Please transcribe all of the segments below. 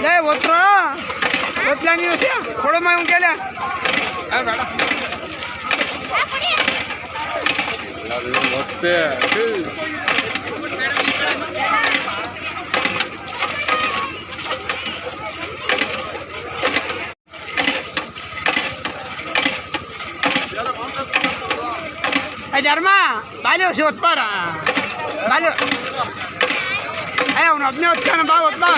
ले ओतरा ओतला नहीं उसे थोड़ा मैं उनके ले ओते धर्मा बाले उसे उत्पारा बाले उन अपने उत्पादन भाव उत्पा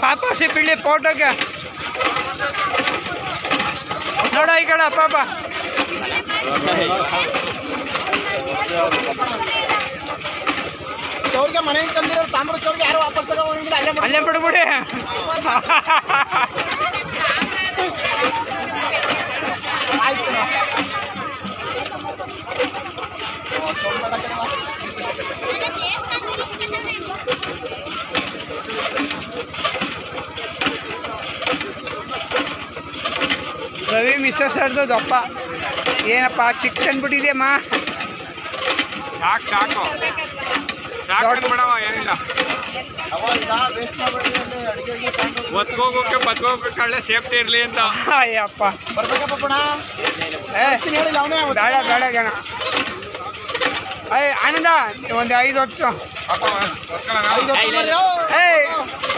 पापा से पिले पोट क्या लड़ाई कड़ा पापा चौर के मने तंदिर तांबर चौर के यार वापस अल्ले बड़े बड़े ರವಿ ಮಿಸ್ ಸರ್ದು ದಪ್ಪ ಏನಪ್ಪ ಚಿಕ್ಕ ತಂದ್ಬಿಟ್ಟಿದೆ ಮಾ ಸಾಕು ಬಿಡವ ಏನಿಲ್ಲ ಒತ್ಕೋಗೋಕೆ ಬತ್ಕೋಗೋಕೆ ಒಳ್ಳೆ ಸೇಫ್ಟಿ ಇರಲಿ ಅಂತ ಅಯ್ಯಪ್ಪ ಬೇಡ ಬೇಡ ಜನ ಆನಂದ ಒಂದು 5 ವರ್ಷ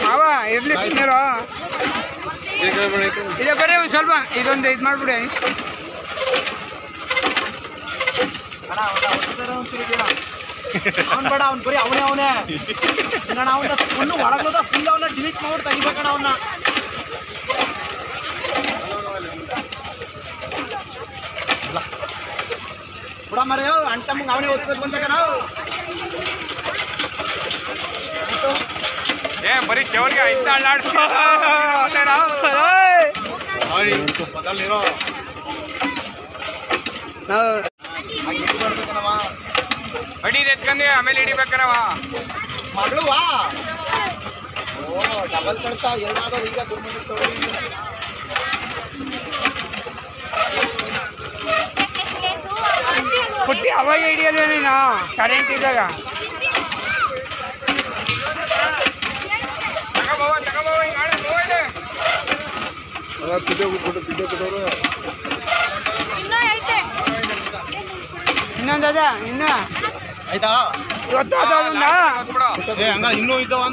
ಮಾವ ಇರ್ಲಿ ಸುಮ್ಮನಿರೋ ಇದೆ ಬರೀ ಒಂದು ಸ್ವಲ್ಪ ಇದೊಂದು ಇದು ಮಾಡ್ಬಿಡಿ ಅವ್ನು ಬೇಡ ಅವ್ನು ಬರೀ ಅವನೇ ಅಣ್ಣ ಅವನ ಫುಲ್ಲು ಒಳಗೋದ ಫುಲ್ ಅವನ್ನ ಡಿಲೀಟ್ ಮಾಡಿ ತೆಗಿಬೇಕಣ್ಣ ಅವನ್ನ ಬಿಡ ಮರ ಅಣ್ಣ ತಮ್ಮಂಗೆ ಅವನೇ ಓದ್ಬೇಕು ಬಂದಾಗ ನಾವು ಬರೀ ಚೌರ್ಗೆ ಇಂತ ಅಡಿದು ಎತ್ಕೊಂಡೆ ಆಮೇಲೆ ಹಿಡಿಬೇಕನವ ಮಗಳುವಾ ಓ ಡಬಲ್ ಕಳ್ಸ ಎರಡಾದ್ರೂ ಈಗ ಗುರುಮಂದಿ ಚೌರಿ ಪುಟ್ಟಿ ಅವಾಗ ಹಿಡಿಯಲ್ವ ನೀನು ಕರೆಂಟ್ ಇದ್ದಾಗ ಇನ್ನೊಂದು ಅದ ಇನ್ನ ಆಯ್ತಾ ಇವತ್ತು ಹಂಗ ಇನ್ನೂ ಇದ್ದಾವ